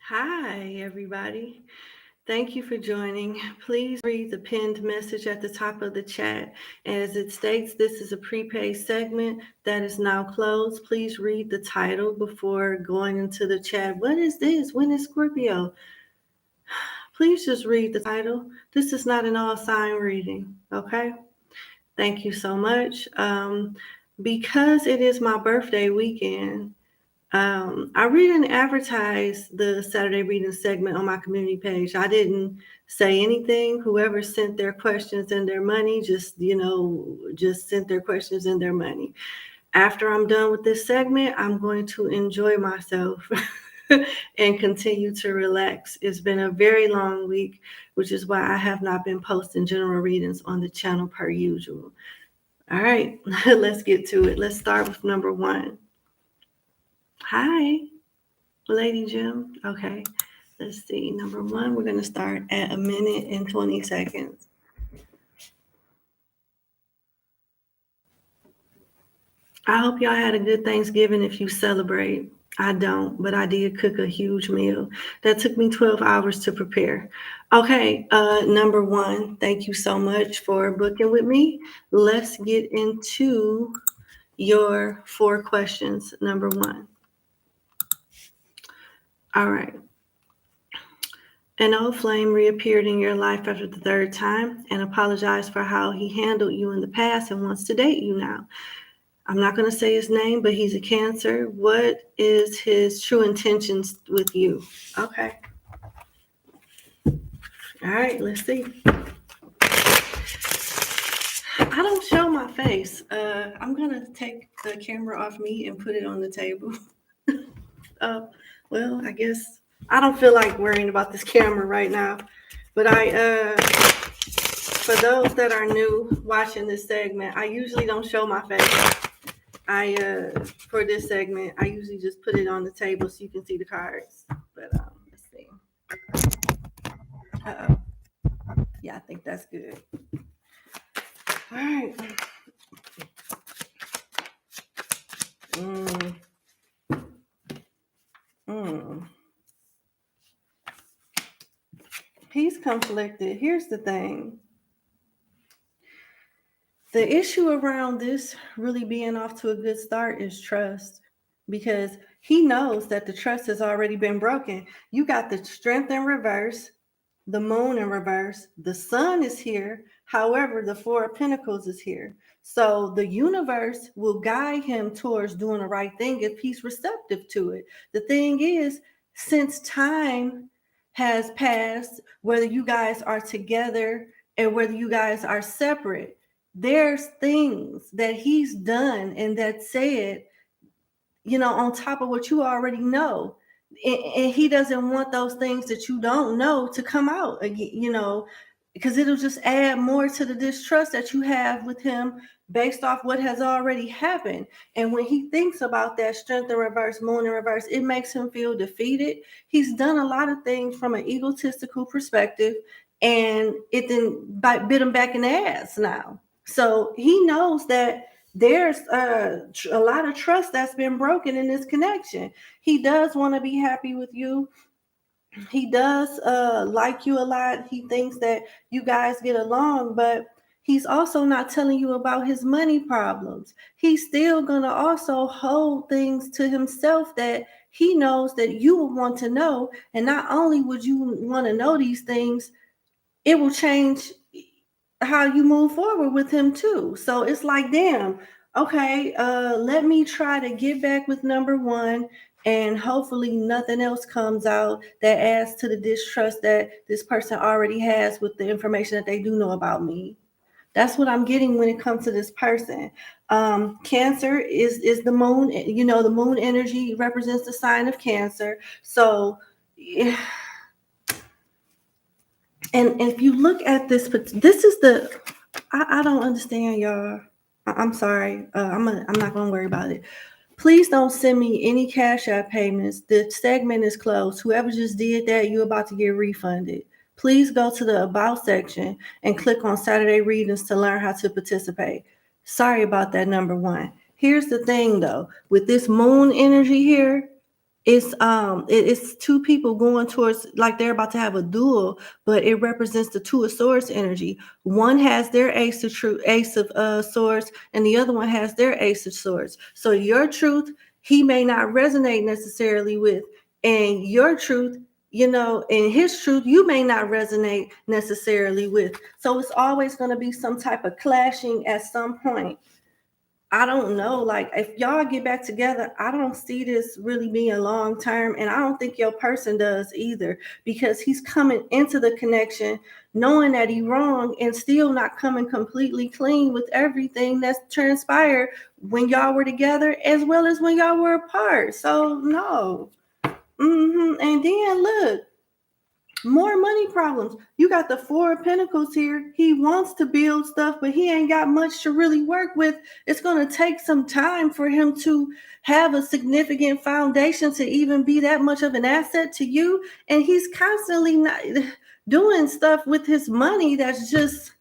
Hi, everybody. Thank you for joining. Please read the pinned message at the top of the chat. As it states, this is a prepaid segment that is now closed. Please read the title before going into the chat. What is this? When is Scorpio? Please just read the title. This is not an all sign reading, okay? Thank you so much. Because it is my birthday weekend, I didn't advertise the Saturday reading segment on my community page. I didn't say anything. Whoever sent their questions and their money, just sent their questions and their money. After I'm done with this segment, I'm going to enjoy myself and continue to relax. It's been a very long week, which is why I have not been posting general readings on the channel per usual. All right, let's get to it. Let's start with number one. Hi, Lady Jim. Okay, let's see. Number one, we're going to start at 1 minute and 20 seconds. I hope y'all had a good Thanksgiving if you celebrate. I don't, but I did cook a huge meal. That took me 12 hours to prepare. Okay, number one, thank you so much for booking with me. Let's get into your 4 questions. Number one. All right. An old flame reappeared in your life after the 3rd time and apologized for how he handled you in the past and wants to date you now. I'm not going to say his name, but he's a Cancer. What is his true intentions with you? Okay. All right, let's see. I don't show my face. I'm going to take the camera off me and put it on the table. Well, I guess I don't feel like worrying about this camera right now. But for those that are new watching this segment, I usually don't show my face. For this segment, I usually just put it on the table so you can see the cards. But let's see. Uh-oh. Yeah, I think that's good. All right. He's conflicted. Here's the thing. The issue around this really being off to a good start is trust, because he knows that the trust has already been broken. You got the Strength in reverse, the Moon in reverse, the Sun is here. However, the 4 of Pentacles is here. So the universe will guide him towards doing the right thing if he's receptive to it. The thing is, since time has passed, whether you guys are together and whether you guys are separate, there's things that he's done and that said, on top of what you already know. And he doesn't want those things that you don't know to come out, because it'll just add more to the distrust that you have with him based off what has already happened. And when he thinks about that Strength in reverse, Moon in reverse, it makes him feel defeated. He's done a lot of things from an egotistical perspective, and it then bit him back in the ass now. So he knows that there's a lot of trust that's been broken in this connection. He does want to be happy with you. He does like you a lot. He thinks that you guys get along, but he's also not telling you about his money problems. He's still going to also hold things to himself that he knows that you will want to know. And not only would you want to know these things, it will change how you move forward with him too. So it's like, damn, okay, let me try to get back with number one, and hopefully nothing else comes out that adds to the distrust that this person already has with the information that they do know about me. That's what I'm getting when it comes to this person. Cancer is the moon. The moon energy represents the sign of Cancer. So yeah. And if you look at this is I don't understand, y'all. I'm sorry. I'm not going to worry about it. Please don't send me any Cash App payments. The segment is closed. Whoever just did that, you're about to get refunded. Please go to the About section and click on Saturday readings to learn how to participate. Sorry about that, number one. Here's the thing, though. With this moon energy here, It's two people going towards, like they're about to have a duel, but it represents the Two of Swords energy. One has their ace of swords, and the other one has their ace of swords. So your truth he may not resonate necessarily with, and your truth, and his truth you may not resonate necessarily with. So it's always going to be some type of clashing at some point. I don't know. Like, if y'all get back together, I don't see this really being long term. And I don't think your person does either, because he's coming into the connection knowing that he's wrong and still not coming completely clean with everything that's transpired when y'all were together as well as when y'all were apart. So, no. And then look, more money problems. You got the Four of Pentacles here. He wants to build stuff, but he ain't got much to really work with. It's going to take some time for him to have a significant foundation to even be that much of an asset to you. And he's constantly not doing stuff with his money that's just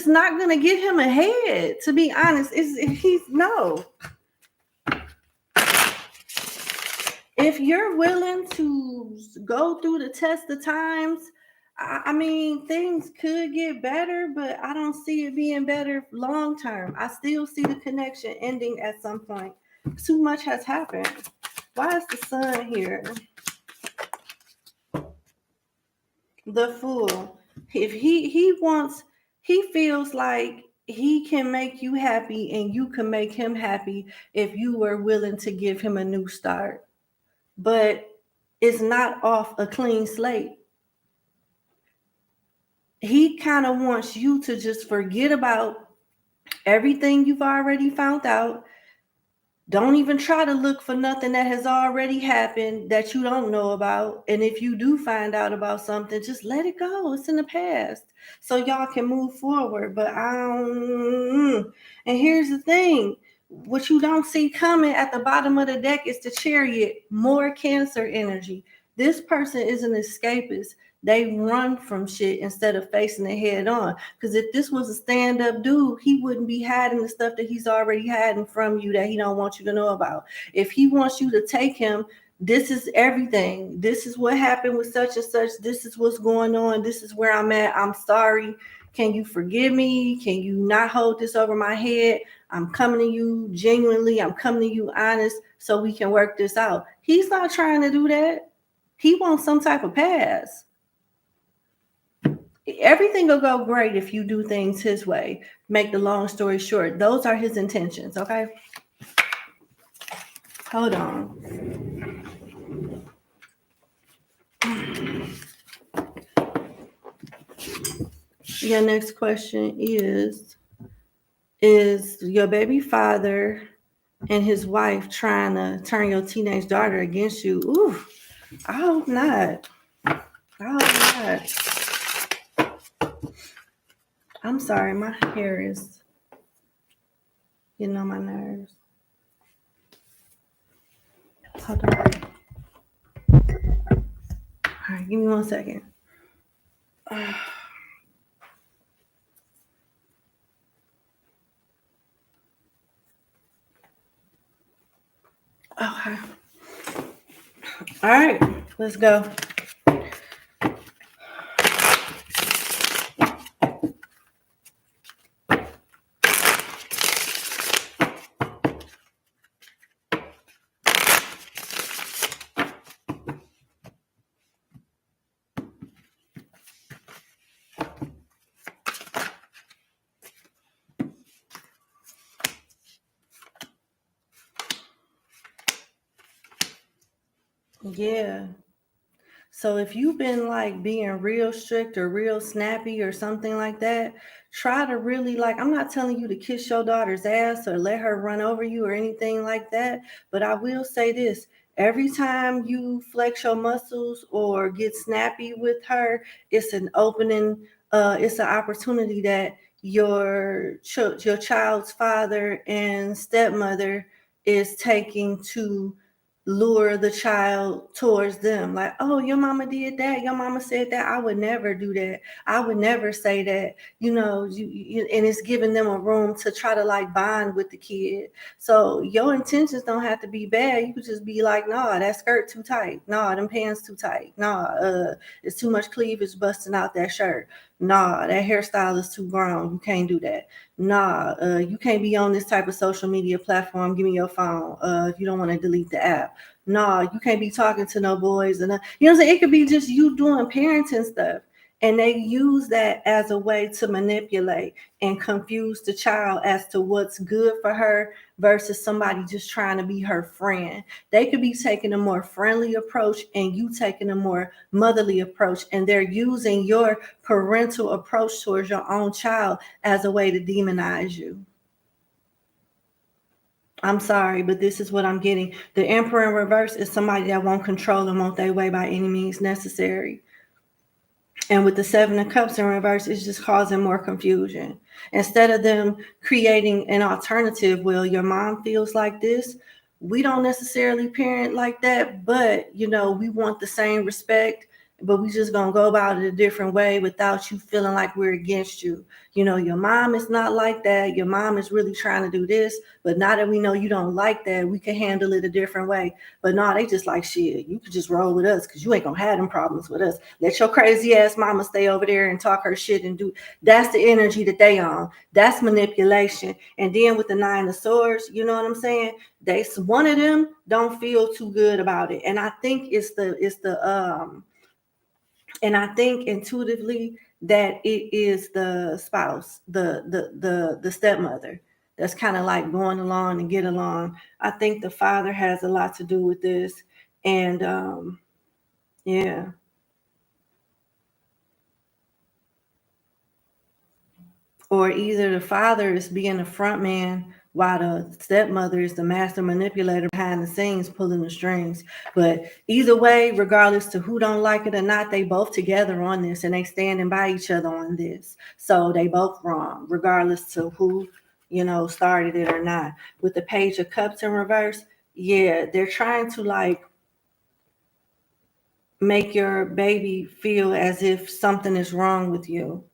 not going to get him ahead. To be honest, he's no. If you're willing to go through the test of times, I mean, things could get better, but I don't see it being better long term. I still see the connection ending at some point. Too much has happened. Why is the sun here? The Fool. If he feels like he can make you happy and you can make him happy if you were willing to give him a new start. But it's not off a clean slate. He kind of wants you to just forget about everything you've already found out. Don't even try to look for nothing that has already happened that you don't know about. And if you do find out about something, just let it go. It's in the past. So y'all can move forward. But and here's the thing. What you don't see coming at the bottom of the deck is the Chariot, more Cancer energy. This person is an escapist. They run from shit instead of facing it head on. Because if this was a stand-up dude, he wouldn't be hiding the stuff that he's already hiding from you that he don't want you to know about. If he wants you to take him, this is everything. This is what happened with such and such. This is what's going on. This is where I'm at. I'm sorry. Can you forgive me? Can you not hold this over my head? I'm coming to you genuinely. I'm coming to you honest so we can work this out. He's not trying to do that. He wants some type of pass. Everything will go great if you do things his way. Make the long story short, those are his intentions, okay? Hold on. Your next question is your baby father and his wife trying to turn your teenage daughter against you? Ooh, I hope not. I'm sorry, my hair is getting on my nerves. Hold on. All right, give me 1 second. Okay. All right, let's go. Yeah. So if you've been like being real strict or real snappy or something like that, try to really, like, I'm not telling you to kiss your daughter's ass or let her run over you or anything like that. But I will say this, every time you flex your muscles or get snappy with her, it's an opening, it's an opportunity that your child's father and stepmother is taking to lure the child towards them. Like, oh, your mama did that. Your mama said that. I would never do that. I would never say that. And it's giving them a room to try to like bond with the kid. So your intentions don't have to be bad. You could just be like, nah, that skirt too tight. Nah, them pants too tight. Nah, it's too much cleavage busting out that shirt. Nah, that hairstyle is too grown. You can't do that. Nah, you can't be on this type of social media platform. Give me your phone if you don't want to delete the app. Nah, you can't be talking to no boys. And you know what I'm saying? It could be just you doing parenting stuff. And they use that as a way to manipulate and confuse the child as to what's good for her versus somebody just trying to be her friend. They could be taking a more friendly approach and you taking a more motherly approach. And they're using your parental approach towards your own child as a way to demonize you. I'm sorry, but this is what I'm getting. The Emperor in reverse is somebody that won't control and won't their way by any means necessary. And with the Seven of Cups in reverse, it's just causing more confusion. Instead of them creating an alternative, well, your mom feels like this. We don't necessarily parent like that, but, we want the same respect, but we just going to go about it a different way without you feeling like we're against you. Your mom is not like that. Your mom is really trying to do this, but now that we know you don't like that, we can handle it a different way. But no, they just like, shit, you could just roll with us because you ain't going to have them problems with us. Let your crazy ass mama stay over there and talk her shit and do. That's the energy that they on. That's manipulation. And then with the Nine of Swords, you know what I'm saying? One of them don't feel too good about it. And I think and I think intuitively that it is the spouse, the stepmother that's kind of like going along and get along. I think the father has a lot to do with this. And yeah. Or either the father is being the front man while the stepmother is the master manipulator behind the scenes pulling the strings. But either way, regardless to who don't like it or not, they both together on this and they standing by each other on this. So they both wrong, regardless to who, started it or not. With the Page of Cups in reverse, yeah, they're trying to like make your baby feel as if something is wrong with you.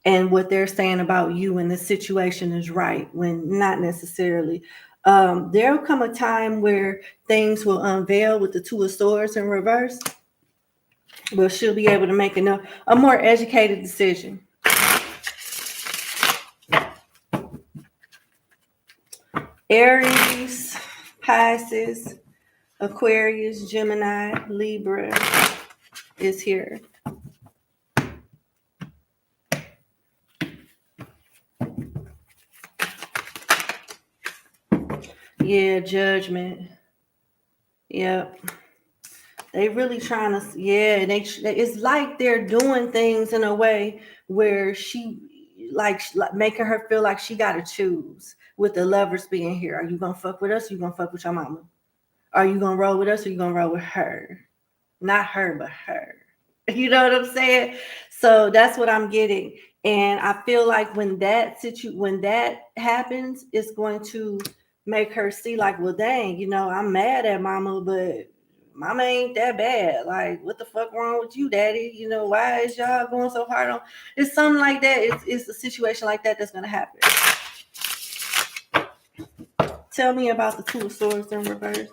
And what they're saying about you and the situation is right when not necessarily. There'll come a time where things will unveil with the Two of Swords in reverse, but she'll be able to make a more educated decision. Aries, Pisces, Aquarius, Gemini, Libra is here. Yeah, Judgment. Yep. They really trying to, it's like they're doing things in a way where she, like making her feel like she got to choose with the Lovers being here. Are you going to fuck with us or you going to fuck with your mama? Are you going to roll with us or you going to roll with her? Not her, but her. You know what I'm saying? So that's what I'm getting. And I feel like when that happens, it's going to make her see like, well, dang, I'm mad at mama, but mama ain't that bad. Like, what the fuck wrong with you, daddy? Why is y'all going so hard on? It's something like that. It's a situation like that that's going to happen. Tell me about the Two of Swords in reverse.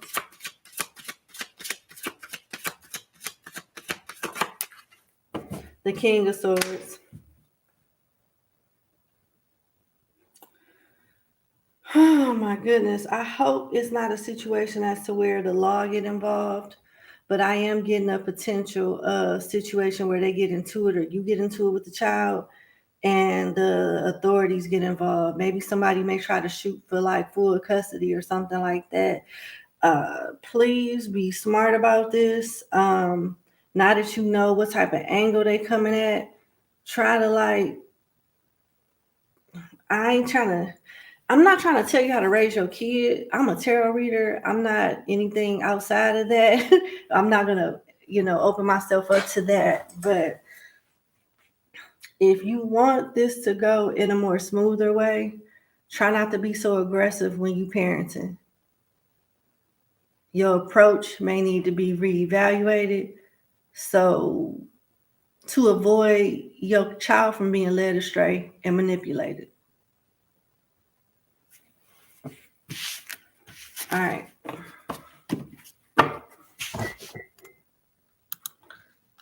The King of Swords. Oh my goodness. I hope it's not a situation as to where the law get involved, but I am getting a potential situation where they get into it or you get into it with the child and the authorities get involved. Maybe somebody may try to shoot for like full custody or something like that. Please be smart about this. Now that you know what type of angle they coming at, try to I'm not trying to tell you how to raise your kid. I'm a tarot reader. I'm not anything outside of that. I'm not going to, open myself up to that. But if you want this to go in a more smoother way, try not to be so aggressive when you parenting. your approach may need to be reevaluated. So to avoid your child from being led astray and manipulated. All right.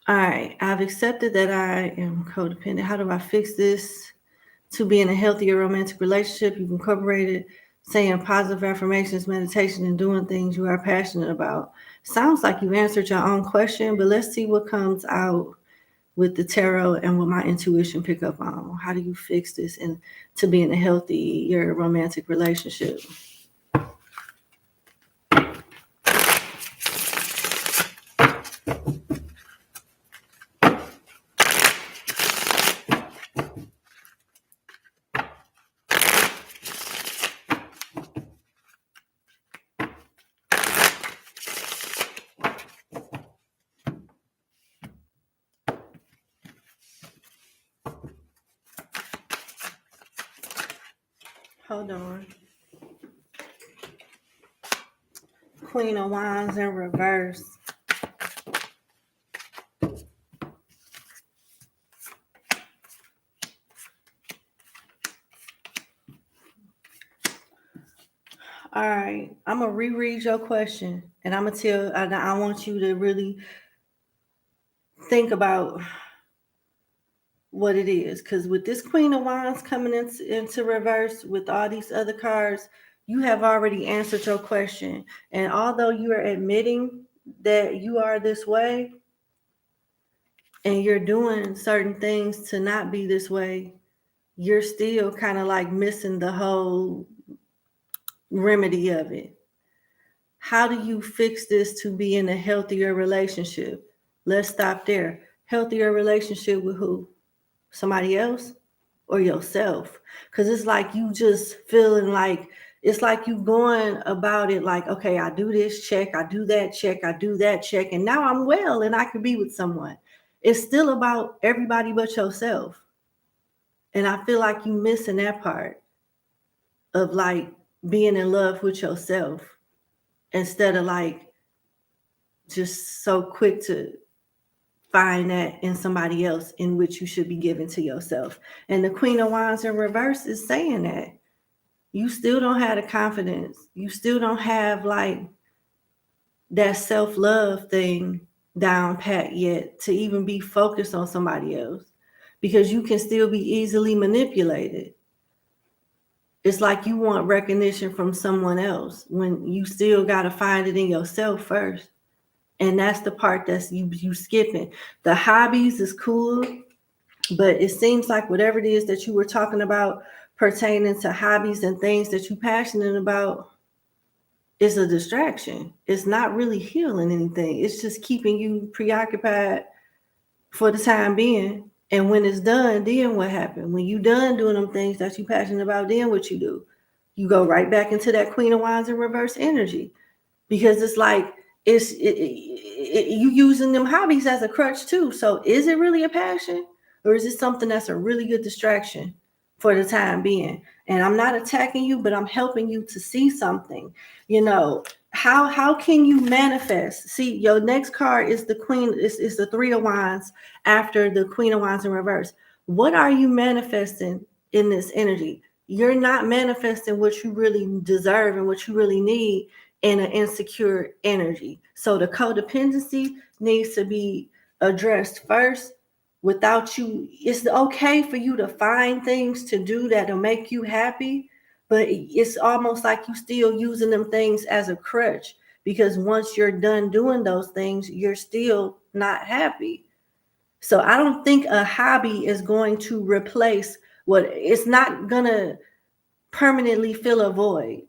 All right. I've accepted that I am codependent. How do I fix this to be in a healthier romantic relationship? You've incorporated saying positive affirmations, meditation, and doing things you are passionate about. Sounds like you've answered your own question, but let's see what comes out with the tarot and what my intuition pick up on. How do you fix this and to be in a healthier romantic relationship? Hold on. Queen of Wands in reverse. All right, I'm gonna reread your question, and I'm gonna I want you to really think about what it is, because with this Queen of Wands coming into reverse with all these other cards, you have already answered your question. And although you are admitting that you are this way and you're doing certain things to not be this way, you're still kind of like missing the whole remedy of it. How do you fix this to be in a healthier relationship? Let's stop there. Healthier relationship with who? Somebody else or yourself? Because it's like you just feeling like, it's like you going about it like, okay, I do this, check, I do that, check, I do that, check, and now I'm well and I can be with someone. It's still about everybody but yourself. And I feel like you missing that part of like being in love with yourself instead of like just so quick to find that in somebody else in which you should be giving to yourself. And the Queen of Wands in reverse is saying that you still don't have the confidence. You still don't have like that self-love thing down pat yet to even be focused on somebody else, because you can still be easily manipulated. It's like you want recognition from someone else when you still got to find it in yourself first. And that's the part that's you skipping. The hobbies is cool, but it seems like whatever it is that you were talking about pertaining to hobbies and things that you're passionate about is a distraction. It's not really healing anything. It's just keeping you preoccupied for the time being. And when it's done, then what happened? When you done doing them things that you're passionate about, then what you do? You go right back into that Queen of Wands in reverse energy, because it's like you using them hobbies as a crutch too. So is it really a passion, or is it something that's a really good distraction for the time being? And I'm not attacking you, but I'm helping you to see something. You know, how can you manifest? See, your next card is the Queen, is the Three of Wands after the Queen of Wands in reverse. What are you manifesting in this energy? You're not manifesting what you really deserve and what you really need in an insecure energy. So the codependency needs to be addressed first. Without you, it's okay for you to find things to do that'll make you happy, but it's almost like you still using them things as a crutch, because once you're done doing those things, you're still not happy. So I don't think a hobby is going to replace what, it's not gonna permanently fill a void.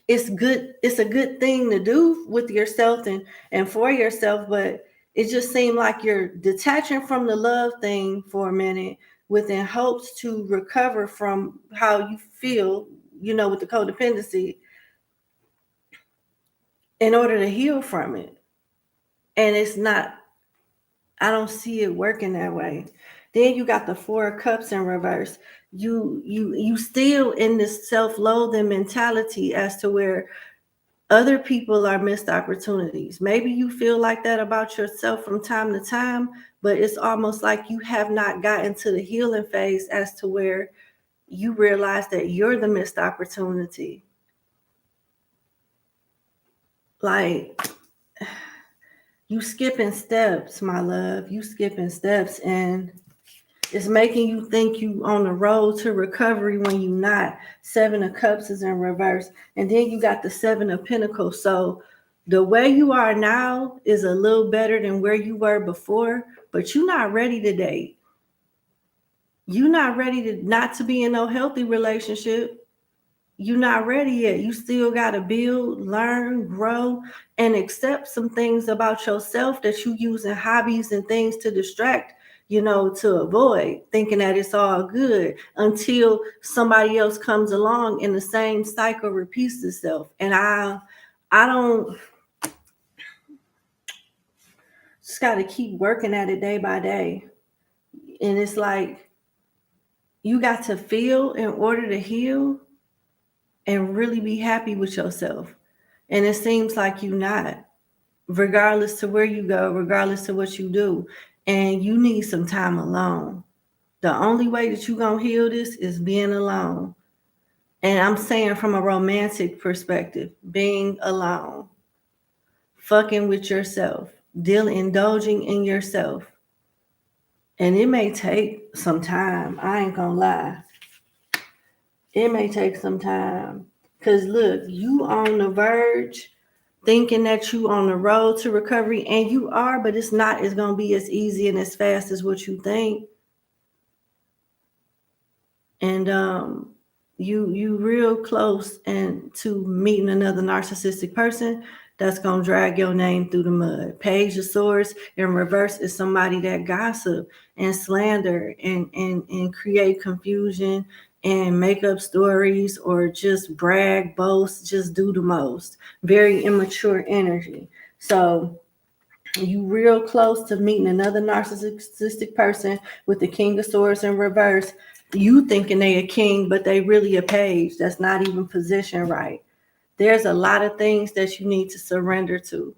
It's good, it's a good thing to do with yourself and for yourself, but it just seemed like you're detaching from the love thing for a minute within hopes to recover from how you feel, you know, with the codependency, in order to heal from it. And it's not, I don't see it working that way. Then you got the Four of Cups in reverse. You still in this self-loathing mentality as to where Other people are missed opportunities. Maybe you feel like that about yourself from time to time, but it's almost like you have not gotten to the healing phase as to where you realize that you're the missed opportunity. Like, you skipping steps, my love. You skipping steps, and it's making you think you on the road to recovery when you not. Seven of Cups is in reverse, and then you got the Seven of Pentacles. So the way you are now is a little better than where you were before, but you're not ready to date. You're not ready to not to be in no healthy relationship. You're not ready yet. You still got to build, learn, grow, and accept some things about yourself that you use in hobbies and things to distract, to avoid thinking that it's all good until somebody else comes along and the same cycle repeats itself. And I don't just got to keep working at it day by day. And it's like you got to feel in order to heal and really be happy with yourself. And it seems like you're not, regardless to where you go, regardless to what you do. And you need some time alone. The only way that you're going to heal this is being alone. And I'm saying from a romantic perspective, being alone, fucking with yourself, indulging in yourself. And it may take some time. I ain't going to lie. It may take some time. Because look, you on the verge thinking that you on the road to recovery, and you are, but it's not. It's going to be as easy and as fast as what you think. And you real close and to meeting another narcissistic person that's going to drag your name through the mud. Page of Swords in reverse is somebody that gossip and slander and create confusion and make up stories or just brag, boast, just do the most. Very immature energy. So you real close to meeting another narcissistic person with the King of Swords in reverse. You thinking they a king, but they really a page that's not even positioned right. There's a lot of things that you need to surrender to.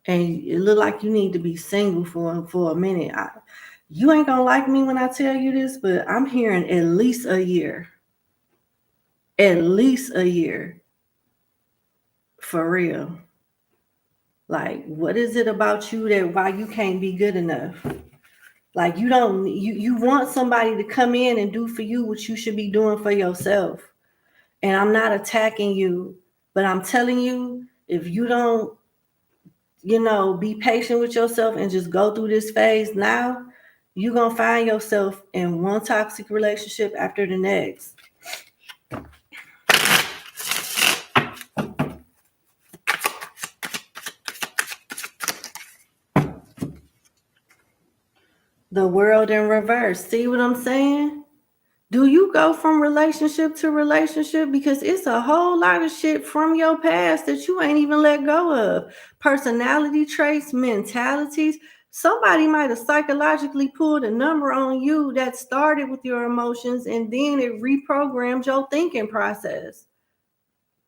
And it look like you need to be single for a minute. You ain't gonna like me when I tell you this, but I'm hearing at least a year. At least a year. For real. Like, what is it about you that why you can't be good enough? Like, you want somebody to come in and do for you what you should be doing for yourself. And I'm not attacking you, but I'm telling you, if you don't, be patient with yourself and just go through this phase now, you're going to find yourself in one toxic relationship after the next. The World in reverse. See what I'm saying? Do you go from relationship to relationship? Because it's a whole lot of shit from your past that you ain't even let go of. Personality traits, mentalities. Somebody might have psychologically pulled a number on you that started with your emotions and then it reprogrammed your thinking process.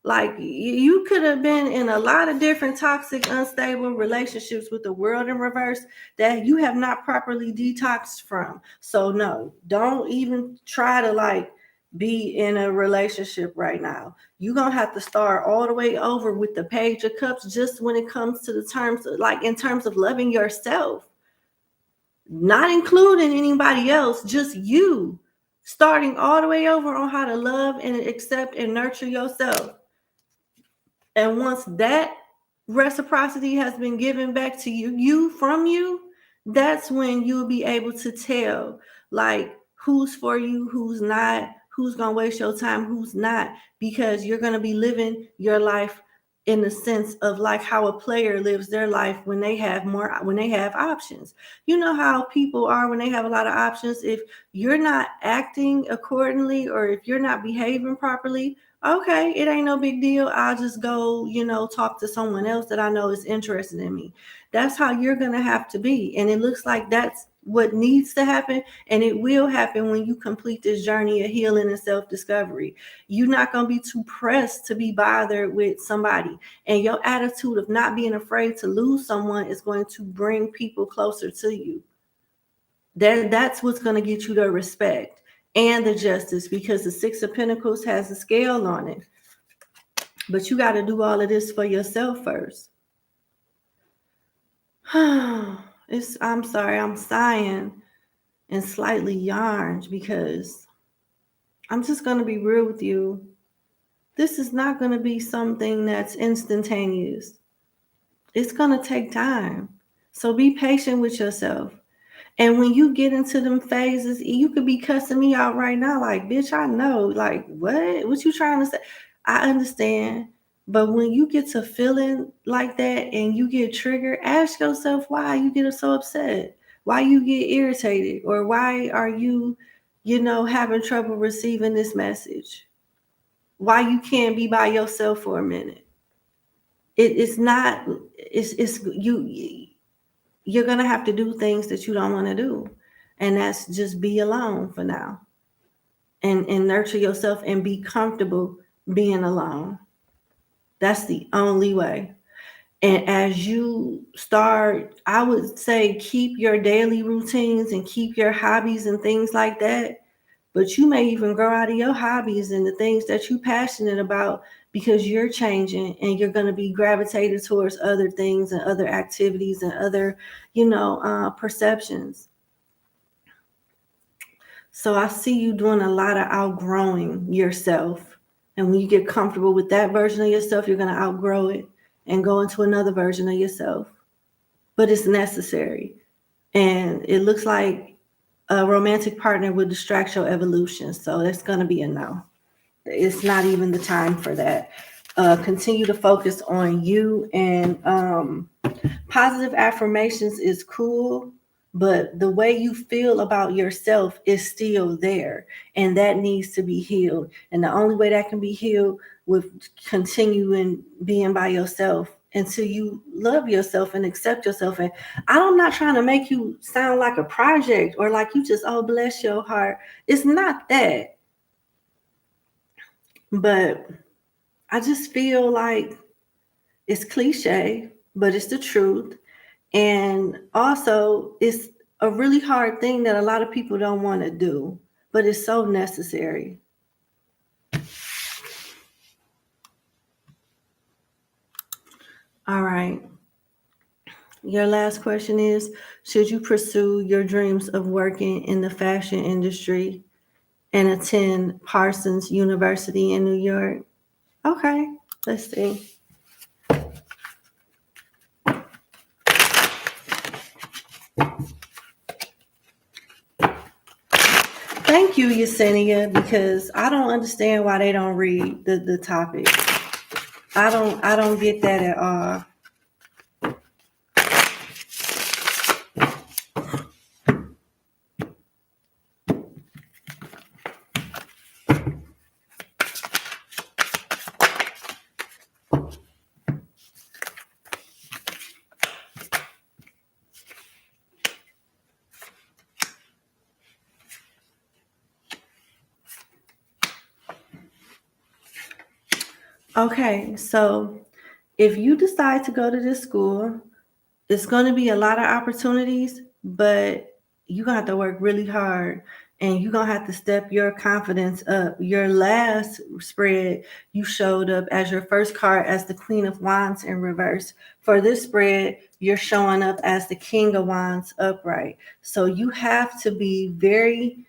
Like, you could have been in a lot of different toxic, unstable relationships with the World in reverse that you have not properly detoxed from. So no, don't even try to be in a relationship right now. You're going to have to start all the way over with the Page of Cups just when it comes to the terms of, in terms of loving yourself. Not including anybody else, just you. Starting all the way over on how to love and accept and nurture yourself. And once that reciprocity has been given back to you from you, that's when you'll be able to tell who's for you, who's not, who's going to waste your time, who's not, because you're going to be living your life in the sense of how a player lives their life when they have options. You know how people are when they have a lot of options. If you're not acting accordingly or if you're not behaving properly, okay, it ain't no big deal. I'll just go, talk to someone else that I know is interested in me. That's how you're going to have to be. And it looks like that's what needs to happen, and it will happen when you complete this journey of healing and self-discovery. You're not going to be too pressed to be bothered with somebody, and your attitude of not being afraid to lose someone is going to bring people closer to you. That's what's going to get you the respect and the justice, because the Six of Pentacles has a scale on it. But you got to do all of this for yourself first. I'm sorry, I'm sighing and slightly yarned, because I'm just going to be real with you. This is not going to be something that's instantaneous. It's going to take time. So be patient with yourself. And when you get into them phases, you could be cussing me out right now, like, bitch, I know. Like, what you trying to say? I understand. But when you get to feeling like that and you get triggered, ask yourself why you get so upset, why you get irritated, or why are you, having trouble receiving this message? Why you can't be by yourself for a minute? It's you're going to have to do things that you don't want to do. And that's just be alone for now, and nurture yourself and be comfortable being alone. That's the only way. And as you start, I would say keep your daily routines and keep your hobbies and things like that. But you may even grow out of your hobbies and the things that you're passionate about, because you're changing and you're going to be gravitated towards other things and other activities and other, perceptions. So I see you doing a lot of outgrowing yourself. And when you get comfortable with that version of yourself, you're going to outgrow it and go into another version of yourself. But it's necessary. And it looks like a romantic partner will distract your evolution. So that's going to be a no. It's not even the time for that. Continue to focus on you, and positive affirmations is cool, but the way you feel about yourself is still there, and that needs to be healed. And the only way that can be healed with continuing being by yourself until you love yourself and accept yourself. And I'm not trying to make you sound like a project or like you just, oh, bless your heart. It's not that. But I just feel like it's cliche, but it's the truth. And also, it's a really hard thing that a lot of people don't want to do, but it's so necessary. All right. Your last question is, should you pursue your dreams of working in the fashion industry and attend Parsons University in New York? Okay, let's see. Thank you, Yesenia, because I don't understand why they don't read the topic. I don't get that at all. Okay, so if you decide to go to this school, it's going to be a lot of opportunities, but you're going to have to work really hard, and you're going to have to step your confidence up. Your last spread, you showed up as your first card as the Queen of Wands in reverse. For this spread, you're showing up as the King of Wands upright. So you have to be very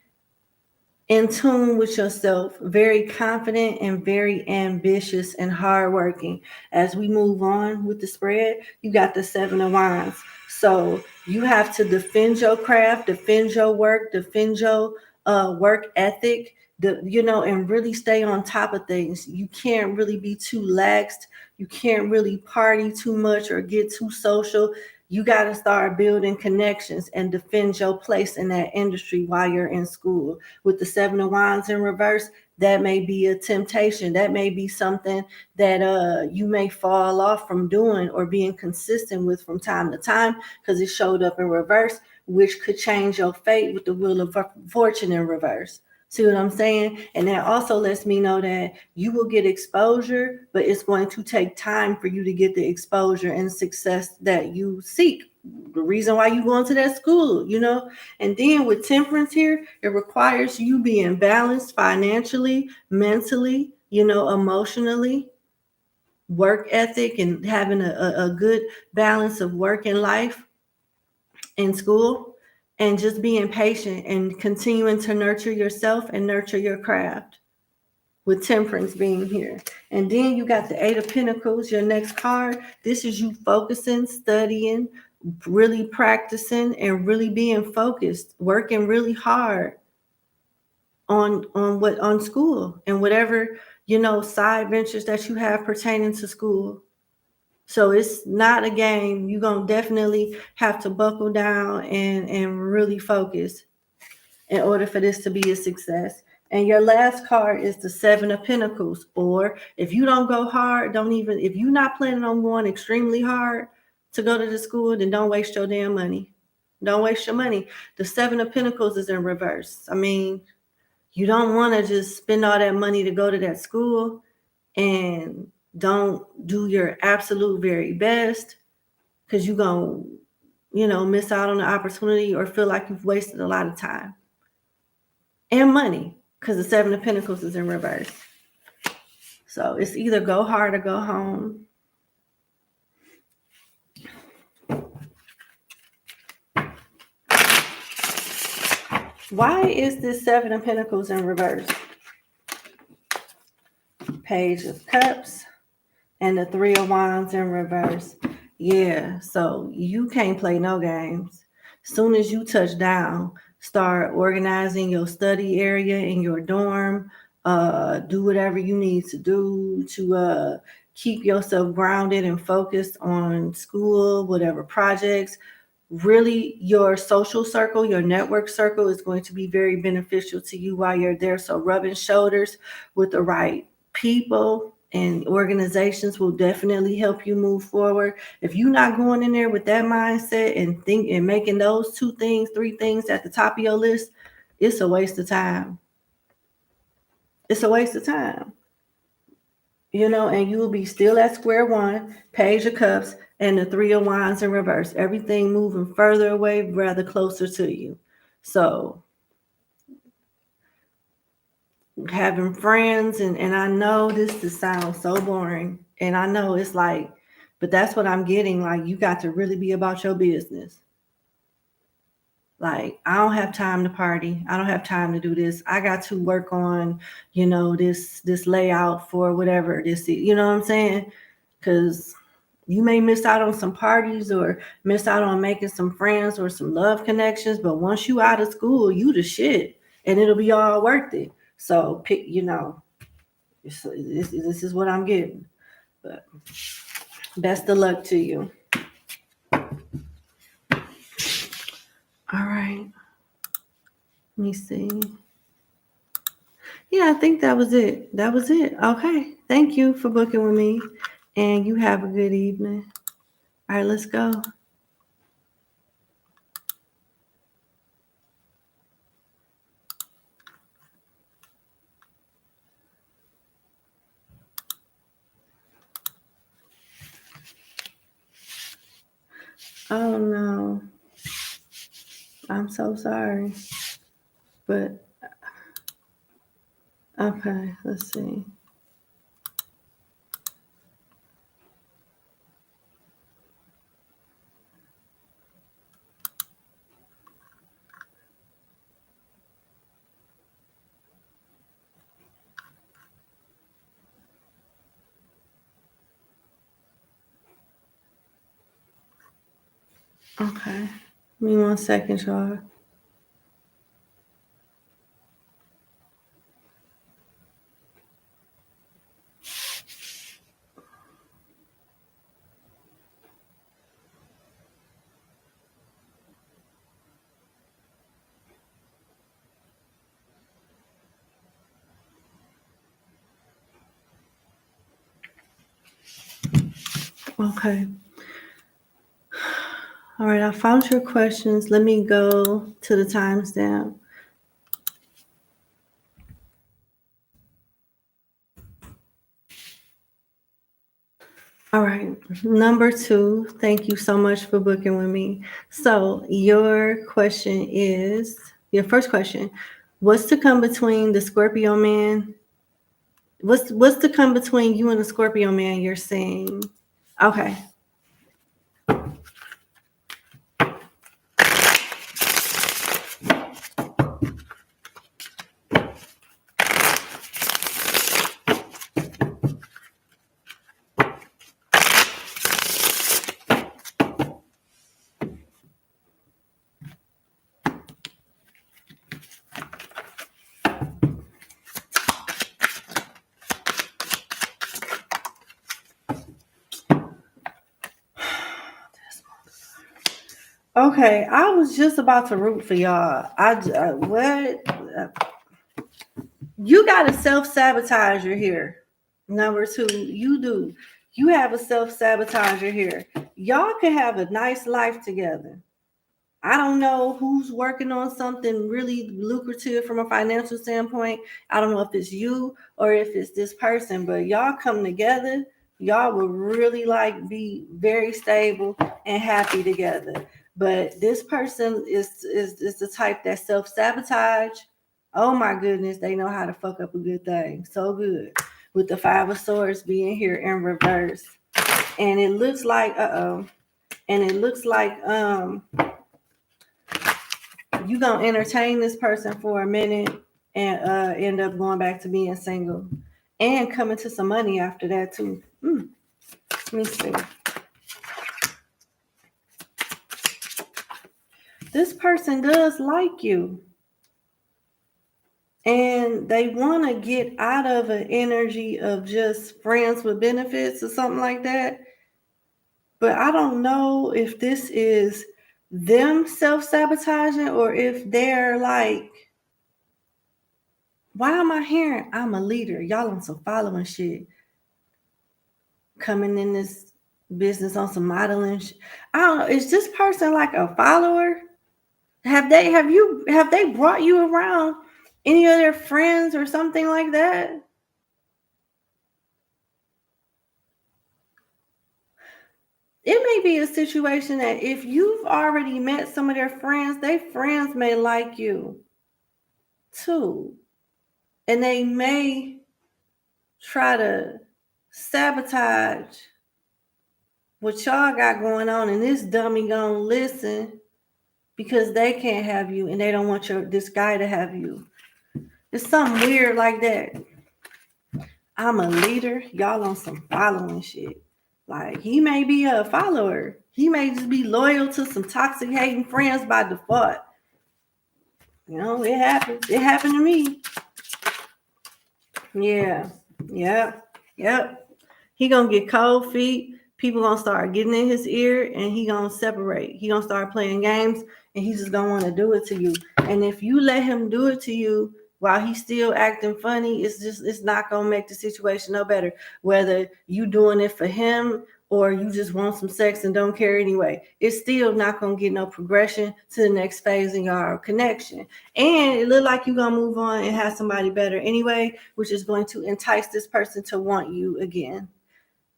in tune with yourself, very confident and very ambitious and hardworking. As we move on with the spread, you got the Seven of Wands. So you have to defend your craft, defend your work, defend your work ethic, and really stay on top of things. You can't really be too laxed. You can't really party too much or get too social. You got to start building connections and defend your place in that industry while you're in school. With the Seven of Wands in reverse, that may be a temptation. That may be something that you may fall off from doing or being consistent with from time to time, because it showed up in reverse. which could change your fate with the Wheel of Fortune in reverse. See what I'm saying? And that also lets me know that you will get exposure, but it's going to take time for you to get the exposure and success that you seek. The reason why you going to that school, you know? And then with Temperance here, it requires you being balanced financially, mentally, you know, emotionally, work ethic, and having a good balance of work and life in school, and just being patient and continuing to nurture yourself and nurture your craft, with Temperance being here. And then you got the Eight of Pentacles, your next card. This is you focusing, studying, really practicing, and really being focused, working really hard on school and whatever, you know, side ventures that you have pertaining to school. So it's not a game. You're going to definitely have to buckle down and really focus in order for this to be a success. And your last card is the Seven of Pentacles. Or if you don't go hard, if you're not planning on going extremely hard to go to the school, then don't waste your damn money. Don't waste your money. The Seven of Pentacles is in reverse. I mean, you don't want to just spend all that money to go to that school and don't do your absolute very best, because you're going to, you know, miss out on the opportunity or feel like you've wasted a lot of time and money, because the Seven of Pentacles is in reverse. So it's either go hard or go home. Why is this Seven of Pentacles in reverse? Page of Cups and the Three of Wands in reverse. Yeah, so you can't play no games. Soon as you touch down, start organizing your study area in your dorm. Do whatever you need to do to keep yourself grounded and focused on school, whatever projects. Really, your social circle, your network circle is going to be very beneficial to you while you're there. So rubbing shoulders with the right people and organizations will definitely help you move forward. If you're not going in there with that mindset and making those 2 things, 3 things at the top of your list, it's a waste of time. It's a waste of time. You know, and you will be still at square one, Page of Cups, and the Three of Wands in reverse. Everything moving further away, rather closer to you. So having friends, and I know this sounds so boring, and I know it's like, but that's what I'm getting. Like, you got to really be about your business. Like, I don't have time to party. I don't have time to do this. I got to work on, you know, this layout for whatever this is. You know what I'm saying? Because you may miss out on some parties or miss out on making some friends or some love connections. But once you out of school, you the shit, and it'll be all worth it. So pick, you know, this is what I'm getting. But best of luck to you. All right. Let me see. Yeah, I think that was it. That was it. Okay. Thank you for booking with me. And you have a good evening. All right, let's go. Oh, no. I'm so sorry. But, okay, let's see. Okay. Give me 1 second, y'all. Okay. All right, I found your questions. Let me go to the timestamp. All right, number 2, thank you so much for booking with me. So your question is, your first question, what's to come between the Scorpio man? What's to come between you and the Scorpio man you're seeing? Okay. Okay, I was just about to root for y'all. You got a self-sabotager here. Number 2, you do. You have a self-sabotager here. Y'all can have a nice life together. I don't know who's working on something really lucrative from a financial standpoint. I don't know if it's you or if it's this person, but y'all come together. Y'all will really be very stable and happy together. But this person is the type that self-sabotage. Oh my goodness, they know how to fuck up a good thing. So good. With the 5 of Swords being here in reverse. And it looks like, you gonna entertain this person for a minute and end up going back to being single and coming to some money after that too. Let me see. This person does like you and they want to get out of an energy of just friends with benefits or something like that. But I don't know if this is them self-sabotaging or if they're like, why am I hearing I'm a leader? Y'all on some following shit. Coming in this business on some modeling. I don't know. Is this person like a follower? Have they brought you around any of their friends or something like that? It may be a situation that if you've already met some of their friends may like you too. And they may try to sabotage what y'all got going on, and this dummy gonna listen because they can't have you and they don't want this guy to have you. It's something weird like that. I'm a leader. Y'all on some following shit. Like, he may be a follower. He may just be loyal to some toxic hating friends by default. You know, it happens. It happened to me. Yeah. Yep. He gonna get cold feet. People gonna start getting in his ear and he gonna separate. He gonna start playing games and he's just gonna want to do it to you. And if you let him do it to you while he's still acting funny, it's not gonna make the situation no better. Whether you doing it for him or you just want some sex and don't care anyway, it's still not gonna get no progression to the next phase in your connection. And it look like you're gonna move on and have somebody better anyway, which is going to entice this person to want you again.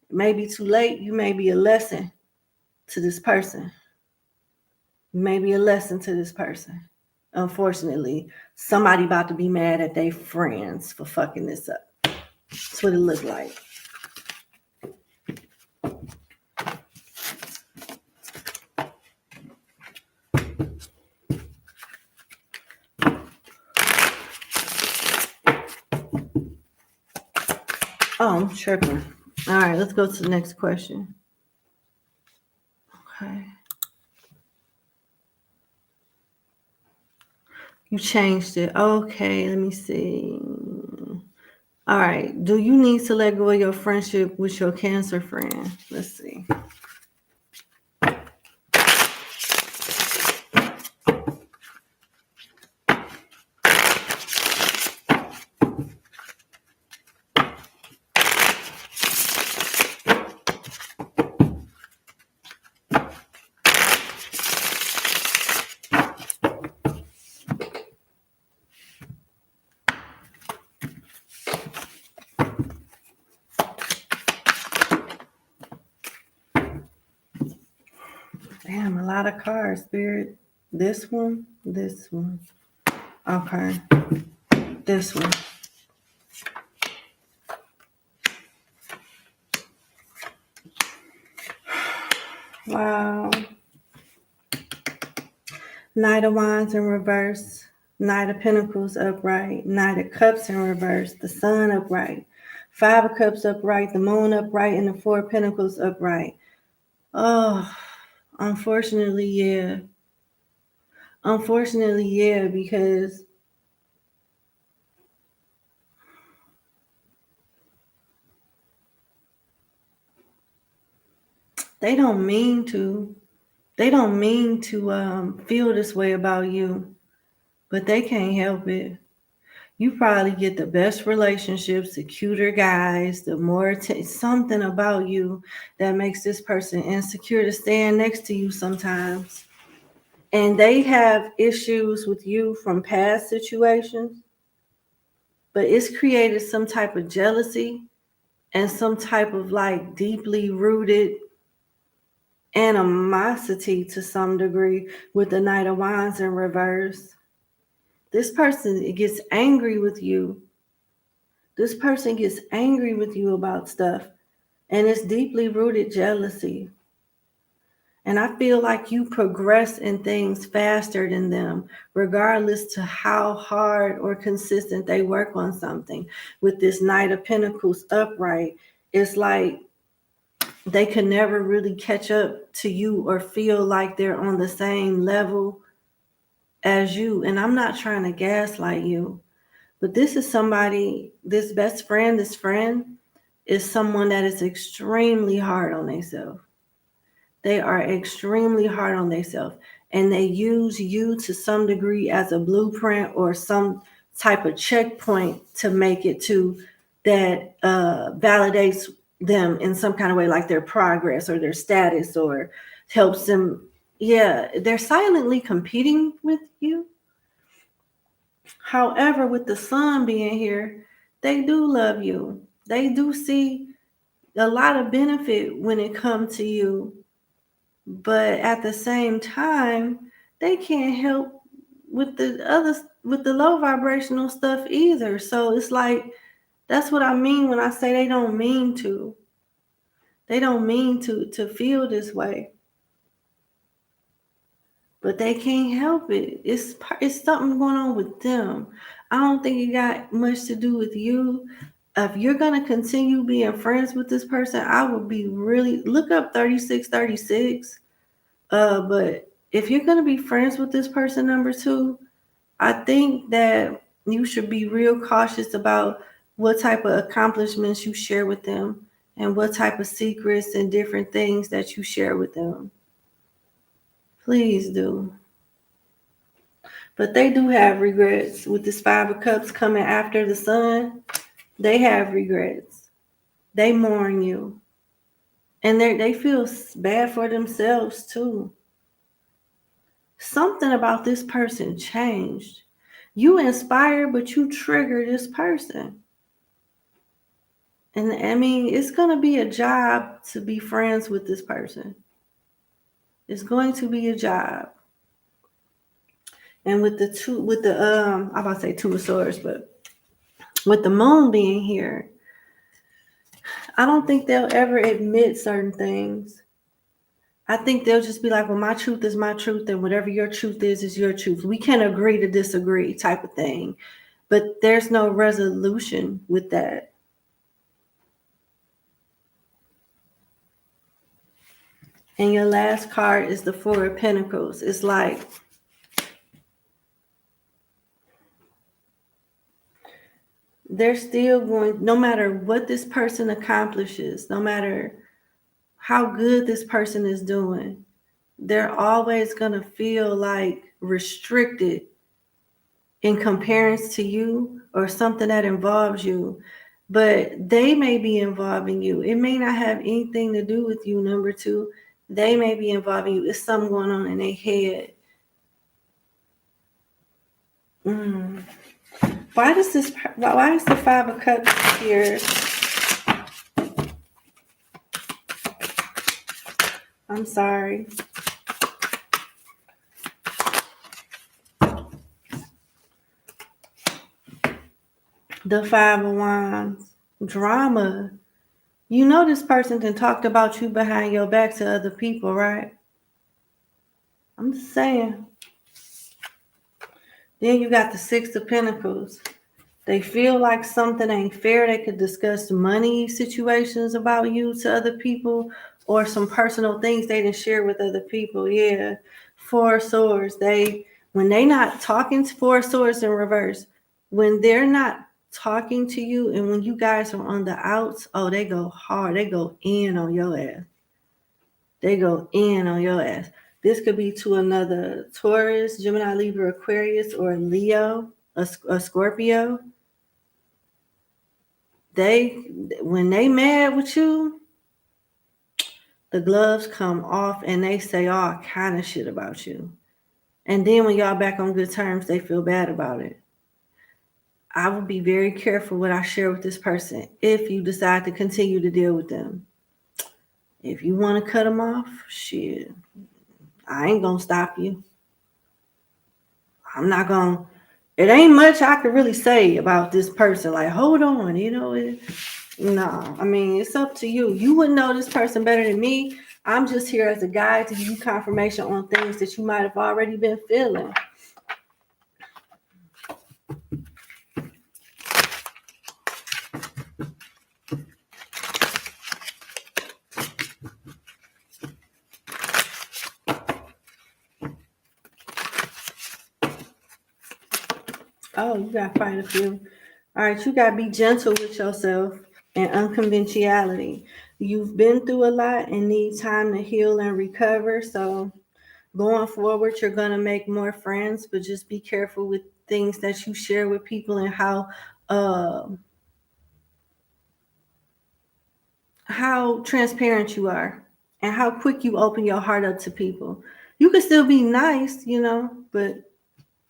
It may be too late. You may be a lesson to this person. You may be a lesson to this person. Unfortunately, somebody about to be mad at their friends for fucking this up. That's what it looks like. Oh, I'm tripping. All right, let's go to the next question. Okay. You changed it. Okay, let me see. All right. Do you need to let go of your friendship with your Cancer friend? Let's see. Damn, a lot of cards, Spirit. This one. Okay. This one. Wow. Knight of Wands in reverse. Knight of Pentacles upright. Knight of Cups in reverse. The Sun upright. Five of Cups upright. The Moon upright. And the Four of Pentacles upright. Oh, unfortunately, yeah. Unfortunately, yeah, because they don't mean to. They don't mean to feel this way about you, but they can't help it. You probably get the best relationships, the cuter guys, the more something about you that makes this person insecure to stand next to you sometimes. And they have issues with you from past situations, but it's created some type of jealousy and some type of like deeply rooted animosity to some degree with the Knight of Wands in reverse. This person gets angry with you. This person gets angry with you about stuff, and it's deeply rooted jealousy. And I feel like you progress in things faster than them, regardless to how hard or consistent they work on something. With this Knight of Pentacles upright, it's like they can never really catch up to you or feel like they're on the same level as you. And I'm not trying to gaslight you, but this is somebody, this best friend, this friend is someone that is extremely hard on themselves. They are extremely hard on themselves, and they use you to some degree as a blueprint or some type of checkpoint to make it to that validates them in some kind of way, like their progress or their status, or helps them. Yeah, they're silently competing with you. However, with the Sun being here, they do love you. They do see a lot of benefit when it comes to you. But at the same time, they can't help with the low vibrational stuff either. So it's like, that's what I mean when I say they don't mean to. They don't mean to feel this way. But they can't help it. It's something going on with them. I don't think it got much to do with you. If you're going to continue being friends with this person, I would be really, look up 3636. But if you're going to be friends with this person, number two, I think that you should be real cautious about what type of accomplishments you share with them and what type of secrets and different things that you share with them. Please do. But they do have regrets with this Five of Cups coming after the Sun. They have regrets. They mourn you. And they feel bad for themselves too. Something about this person changed. You inspired, but you trigger this person. And I mean, it's going to be a job to be friends with this person. It's going to be a job. And with I'm about to say Two of Swords, but with the Moon being here, I don't think they'll ever admit certain things. I think they'll just be like, well, my truth is my truth, and whatever your truth is your truth. We can agree to disagree type of thing. But there's no resolution with that. And your last card is the Four of Pentacles. It's like, they're still going, no matter what this person accomplishes, no matter how good this person is doing, they're always going to feel like restricted in comparison to you or something that involves you. But they may be involving you. It may not have anything to do with you, number two. They may be involving you. It's something going on in their head. Why is the Five of Cups here? I'm sorry. The Five of Wands. Drama. You know this person then talked about you behind your back to other people, right? I'm just saying. Then you got the Six of Pentacles. They feel like something ain't fair. They could discuss money situations about you to other people or some personal things they didn't share with other people. Yeah. Four of Swords. When they not talking to Four of Swords in reverse, when they're not talking to you and when you guys are on the outs, oh, they go hard. They go in on your ass. They go in on your ass. This could be to another Taurus, Gemini, Libra, Aquarius, or Leo, a Scorpio. When they mad with you, the gloves come off and they say all kind of shit about you. And then when y'all back on good terms, they feel bad about it. I would be very careful what I share with this person if you decide to continue to deal with them. If you want to cut them off, shit, I ain't gonna stop you. I'm not gonna. It ain't much I could really say about this person. Like, hold on, no. I mean, it's up to you. You wouldn't know this person better than me. I'm just here as a guide to give you confirmation on things that you might have already been feeling. Oh, you got quite a few. All right, you got to be gentle with yourself and unconventionality. You've been through a lot and need time to heal and recover. So going forward, you're going to make more friends, but just be careful with things that you share with people and how transparent you are and how quick you open your heart up to people. You can still be nice, but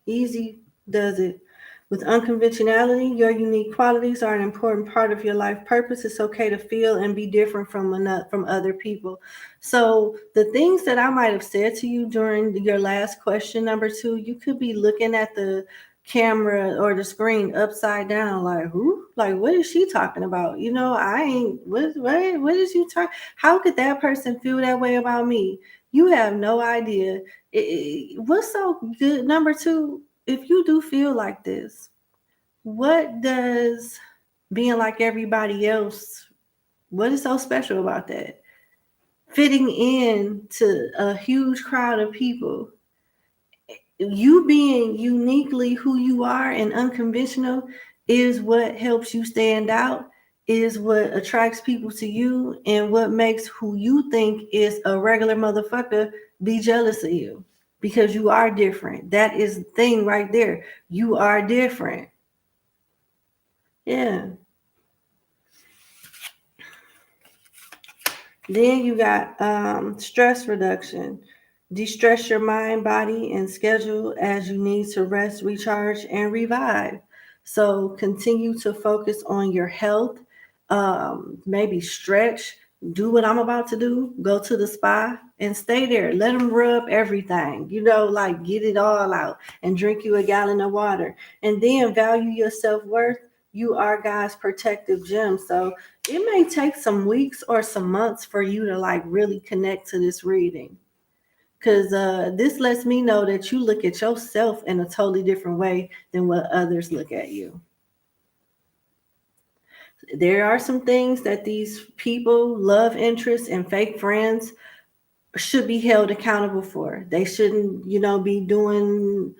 easy does it. With unconventionality, your unique qualities are an important part of your life purpose. It's okay to feel and be different from other people. So the things that I might have said to you during your last question, number 2, you could be looking at the camera or the screen upside down, like, who? Like, what is she talking about? I ain't, what is you talking? How could that person feel that way about me? You have no idea. What's so good? Number 2, if you do feel like this, what does being like everybody else, what is so special about that? Fitting in to a huge crowd of people, you being uniquely who you are and unconventional is what helps you stand out, is what attracts people to you, and what makes who you think is a regular motherfucker be jealous of you. Because you are different. That is the thing right there. You are different. Yeah. Then you got stress reduction. De-stress your mind, body, and schedule as you need to rest, recharge, and revive. So continue to focus on your health. Maybe stretch. Do what I'm about to do. Go to the spa and stay there. Let them rub everything. Like get it all out and drink you a gallon of water. And then value your self-worth. You are God's protective gem. So it may take some weeks or some months for you to like really connect to this reading. Because this lets me know that you look at yourself in a totally different way than what others look at you. There are some things that these people, love interests, and fake friends should be held accountable for. They shouldn't, be doing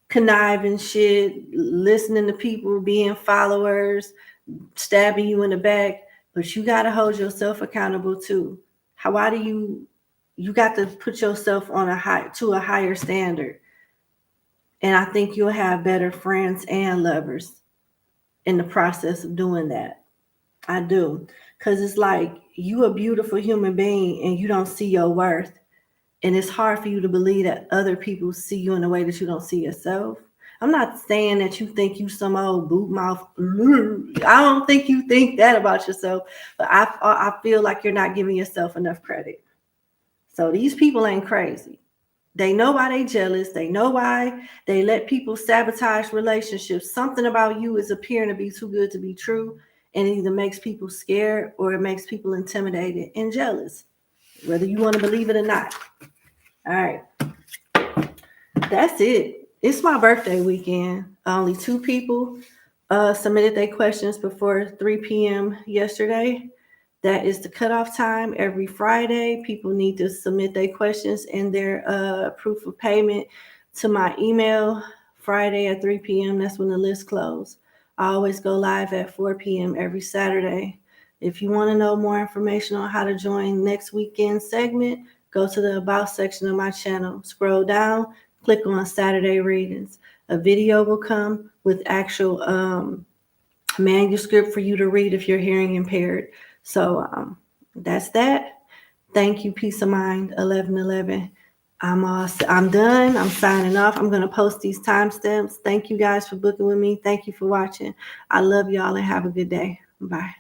conniving shit, listening to people, being followers, stabbing you in the back. But you got to hold yourself accountable too. Why do you got to put yourself on a higher standard. And I think you'll have better friends and lovers in the process of doing that. I do. Because it's like you a beautiful human being and you don't see your worth. And it's hard for you to believe that other people see you in a way that you don't see yourself. I'm not saying that you think you some old boot mouth. I don't think you think that about yourself. But I feel like you're not giving yourself enough credit. So these people ain't crazy. They know why they jealous. They know why they let people sabotage relationships. Something about you is appearing to be too good to be true, and it either makes people scared or it makes people intimidated and jealous, whether you want to believe it or not. All right. That's it. It's my birthday weekend. Only 2 people submitted their questions before 3 p.m. yesterday. That is the cutoff time. Every Friday, people need to submit their questions and their proof of payment to my email Friday at 3 p.m. That's when the list closes. I always go live at 4 p.m. every Saturday. If you want to know more information on how to join next weekend segment, go to the About section of my channel. Scroll down, click on Saturday readings. A video will come with actual manuscript for you to read if you're hearing impaired. So that's that. Thank you, Peace of Mind 1111. I'm done. I'm signing off. I'm going to post these timestamps. Thank you guys for booking with me. Thank you for watching. I love y'all and have a good day. Bye.